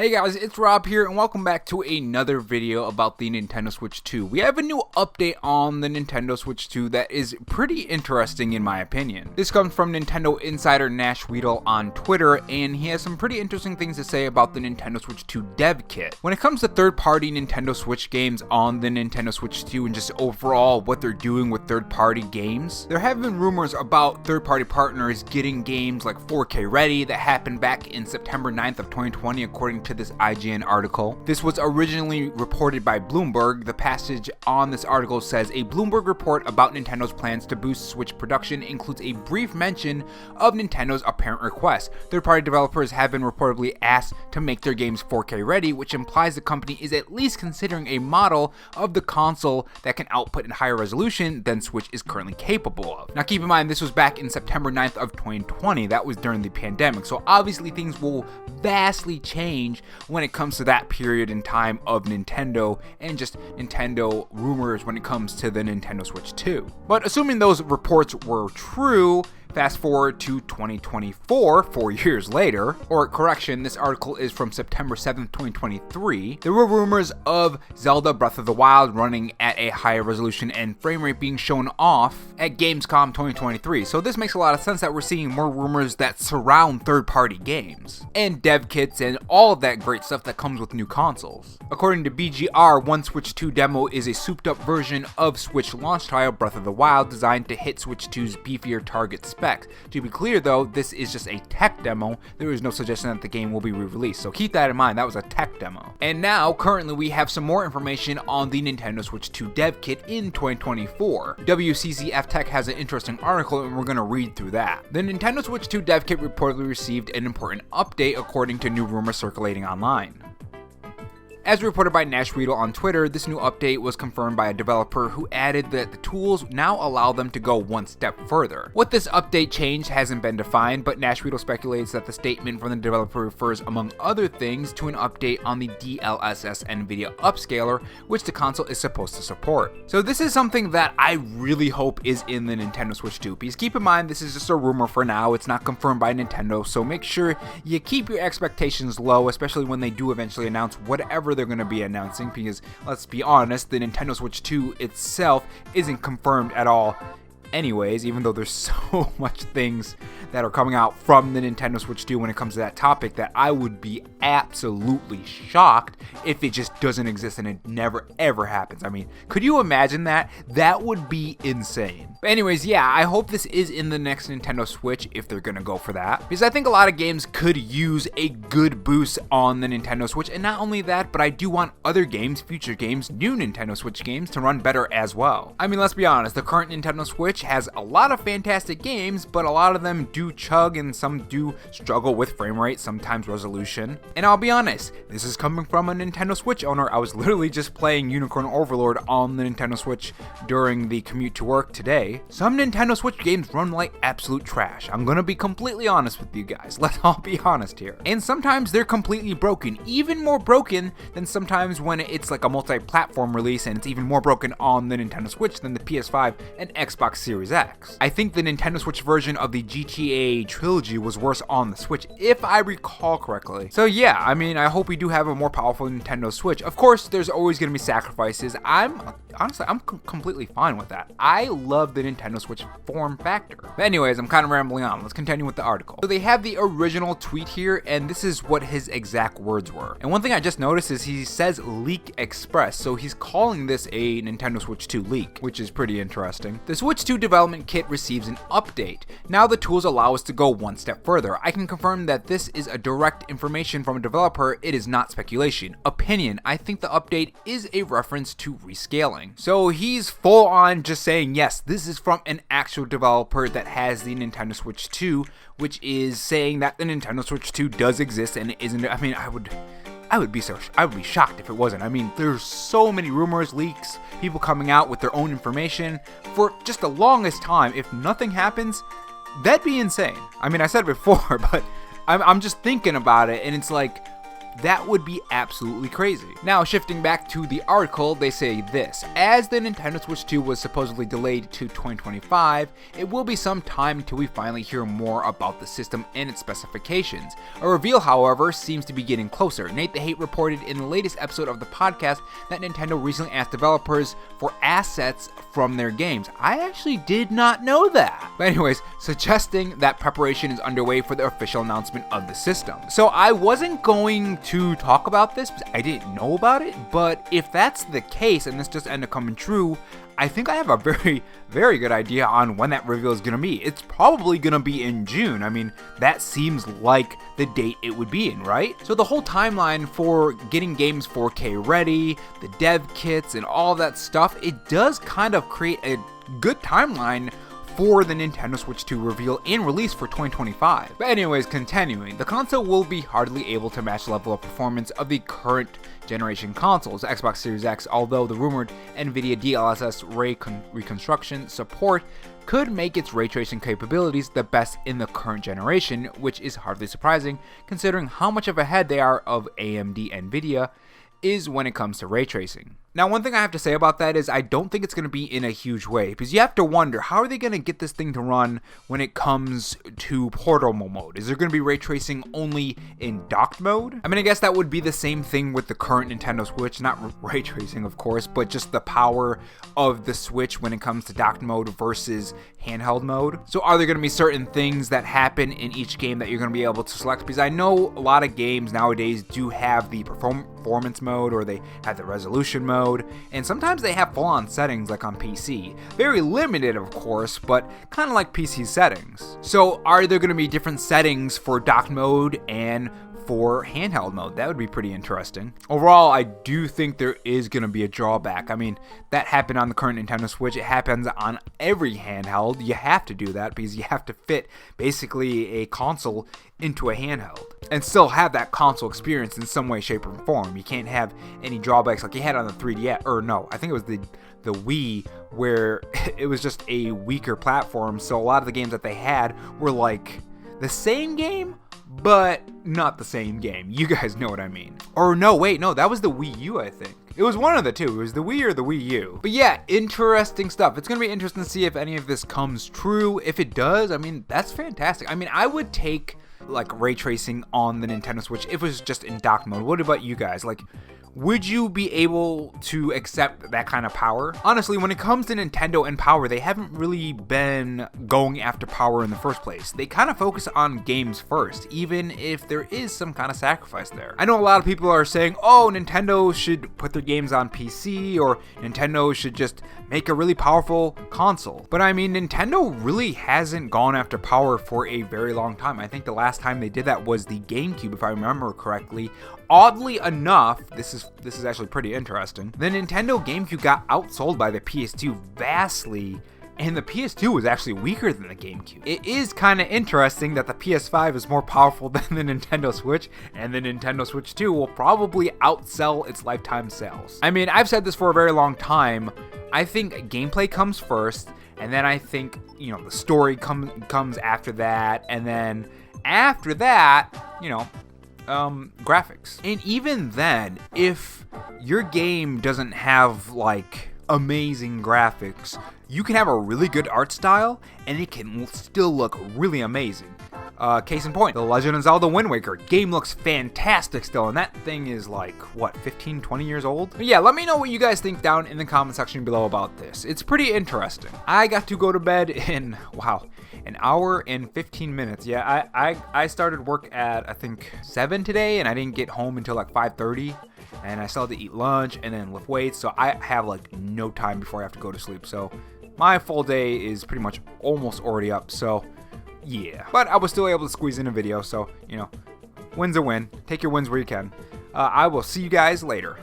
Hey guys, it's Rob here and welcome back to another video about the Nintendo Switch 2. We have a new update on the Nintendo Switch 2 that is pretty interesting in my opinion. This comes from Nintendo insider nashweedle on Twitter, and he has some pretty interesting things to say about the Nintendo Switch 2 dev kit. When it comes to third-party Nintendo Switch games on the Nintendo Switch 2 and just overall what they're doing with third-party games, there have been rumors about third-party partners getting games like 4K ready that happened back in September 9th of 2020 according to this IGN article. This was originally reported by Bloomberg. The passage on this article says, a Bloomberg report about Nintendo's plans to boost Switch production includes a brief mention of Nintendo's apparent request. Third-party developers have been reportedly asked to make their games 4K ready, which implies the company is at least considering a model of the console that can output in higher resolution than Switch is currently capable of. Now keep in mind, this was back in September 9th of 2020. That was during the pandemic, so obviously things will vastly change when it comes to that period in time of Nintendo and just Nintendo rumors when it comes to the Nintendo Switch 2. But assuming those reports were true, fast forward to 2024, 4 years later, or correction, this article is from September 7th, 2023, there were rumors of Zelda Breath of the Wild running at a higher resolution and frame rate being shown off at Gamescom 2023. So this makes a lot of sense that we're seeing more rumors that surround third-party games and dev kits and all of that great stuff that comes with new consoles. According to BGR, one Switch 2 demo is a souped-up version of Switch launch title Breath of the Wild designed to hit Switch 2's beefier target specs. To be clear though, this is just a tech demo. There is no suggestion that the game will be re-released, so keep that in mind. That was a tech demo. And now, currently, we have some more information on the Nintendo Switch 2 dev kit in 2024. WCCF Tech has an interesting article and we're going to read through that. The Nintendo Switch 2 dev kit reportedly received an important update according to new rumors circulating online. As reported by nashweedle on Twitter, this new update was confirmed by a developer who added that the tools now allow them to go one step further. What this update change hasn't been defined, but nashweedle speculates that the statement from the developer refers, among other things, to an update on the DLSS NVIDIA upscaler, which the console is supposed to support. So this is something that I really hope is in the Nintendo Switch 2, because keep in mind, this is just a rumor for now. It's not confirmed by Nintendo, so make sure you keep your expectations low, especially when they do eventually announce whatever they're going to be announcing, because let's be honest, the Nintendo Switch 2 itself isn't confirmed at all anyways, even though there's so much things that are coming out from the Nintendo Switch 2 when it comes to that topic that I would be absolutely shocked if it just doesn't exist and it never ever happens. I mean, could you imagine that? That would be insane. But anyways, yeah, I hope this is in the next Nintendo Switch if they're gonna go for that, because I think a lot of games could use a good boost on the Nintendo Switch. And not only that, but I do want other games, future games, new Nintendo Switch games to run better as well. I mean, let's be honest, the current Nintendo Switch has a lot of fantastic games, but a lot of them do chug and some do struggle with frame rate, sometimes resolution. And I'll be honest, this is coming from a Nintendo Switch owner. I was literally just playing Unicorn Overlord on the Nintendo Switch during the commute to work today. Some Nintendo Switch games run like absolute trash. I'm gonna be completely honest with you guys. Let's all be honest here. And sometimes they're completely broken, even more broken than sometimes when it's like a multi-platform release and it's even more broken on the Nintendo Switch than the PS5 and Xbox Series X. I think the Nintendo Switch version of the GTA trilogy was worse on the Switch, if I recall correctly. So yeah, I mean, I hope we do have a more powerful Nintendo Switch. Of course, there's always going to be sacrifices. I'm completely fine with that. I love the Nintendo Switch form factor. But anyways, I'm kind of rambling on. Let's continue with the article. So they have the original tweet here, and this is what his exact words were. And one thing I just noticed is he says Leak Express, so he's calling this a Nintendo Switch 2 leak, which is pretty interesting. The Switch 2 development kit receives an update. Now the tools allow us to go one step further. I can confirm that this is a direct information from a developer. It is not speculation. Opinion. I think the update is a reference to rescaling. So he's full on just saying, yes, this is from an actual developer that has the Nintendo Switch 2, which is saying that the Nintendo Switch 2 does exist and it isn't. I mean, I would be shocked if it wasn't. I mean, there's so many rumors, leaks, people coming out with their own information for just the longest time. If nothing happens, that'd be insane. I mean, I said it before, but I'm just thinking about it, and it's like, That would be absolutely crazy. Now, shifting back to the article, they say this: as the Nintendo Switch 2 was supposedly delayed to 2025, it will be some time until we finally hear more about the system and its specifications. A reveal, however, seems to be getting closer. Nate the Hate reported in the latest episode of the podcast that Nintendo recently asked developers for assets from their games. I actually did not know that. But anyways, suggesting that preparation is underway for the official announcement of the system. So I wasn't going to talk about this because I didn't know about it, but if that's the case and this just ended up coming true, I think I have a very, very good idea on when that reveal is going to be. It's probably going to be in June. I mean, that seems like the date it would be in, right? So the whole timeline for getting games 4K ready, the dev kits, and all that stuff, it does kind of create a good timeline for the Nintendo Switch 2 reveal and release for 2025. But anyways, continuing, the console will be hardly able to match the level of performance of the current generation consoles, Xbox Series X, although the rumored NVIDIA DLSS ray reconstruction support could make its ray tracing capabilities the best in the current generation, which is hardly surprising considering how much of ahead they are of AMD NVIDIA is when it comes to ray tracing. Now, one thing I have to say about that is I don't think it's going to be in a huge way, because you have to wonder, how are they going to get this thing to run when it comes to portable mode? Is there going to be ray tracing only in docked mode? I mean, I guess that would be the same thing with the current Nintendo Switch, not ray tracing, of course, but just the power of the Switch when it comes to docked mode versus handheld mode. So are there going to be certain things that happen in each game that you're going to be able to select? Because I know a lot of games nowadays do have the performance mode, or they have the resolution mode, and sometimes they have full-on settings like on PC. Very limited, of course, but kind of like PC settings. So are there going to be different settings for docked mode and for handheld mode? That would be pretty interesting. Overall, I do think there is going to be a drawback. I mean, that happened on the current Nintendo Switch. It happens on every handheld. You have to do that because you have to fit basically a console into a handheld and still have that console experience in some way, shape, or form. You can't have any drawbacks like you had on the 3DS, or no, I think it was the Wii, where it was just a weaker platform. So a lot of the games that they had were like the same game, but not the same game. You guys know what I mean. Or no, wait, no, that was the Wii U, I think. It was one of the two. It was the Wii or the Wii U. But yeah, interesting stuff. It's going to be interesting to see if any of this comes true. If it does, I mean, that's fantastic. I mean, I would take like ray tracing on the Nintendo Switch if it was just in dock mode. What about you guys? Like, would you be able to accept that kind of power? Honestly, when it comes to Nintendo and power, they haven't really been going after power in the first place. They kind of focus on games first, even if there is some kind of sacrifice there. I know a lot of people are saying, oh, Nintendo should put their games on PC, or Nintendo should just make a really powerful console. But I mean, Nintendo really hasn't gone after power for a very long time. I think the last time they did that was the GameCube, if I remember correctly. Oddly enough, this is actually pretty interesting. The Nintendo GameCube got outsold by the PS2 vastly, and the PS2 was actually weaker than the GameCube. It is kind of interesting that the PS5 is more powerful than the Nintendo Switch, and the Nintendo Switch 2 will probably outsell its lifetime sales. I mean, I've said this for a very long time. I think gameplay comes first, and then I think, you know, the story comes after that, and then after that, you know, graphics. And even then, if your game doesn't have like amazing graphics, you can have a really good art style and it can still look really amazing. Case in point, The Legend of Zelda Wind Waker game looks fantastic still, and that thing is like, what, 15, 20 years old? But yeah, let me know what you guys think down in the comment section below about this. It's pretty interesting. I got to go to bed in, wow, an hour and 15 minutes. Yeah, I started work at, I think, 7 today, and I didn't get home until like 5:30, and I still had to eat lunch and then lift weights, so I have like no time before I have to go to sleep. So my full day is pretty much almost already up, so yeah. But I was still able to squeeze in a video, so, you know, win's a win. Take your wins where you can. I will see you guys later.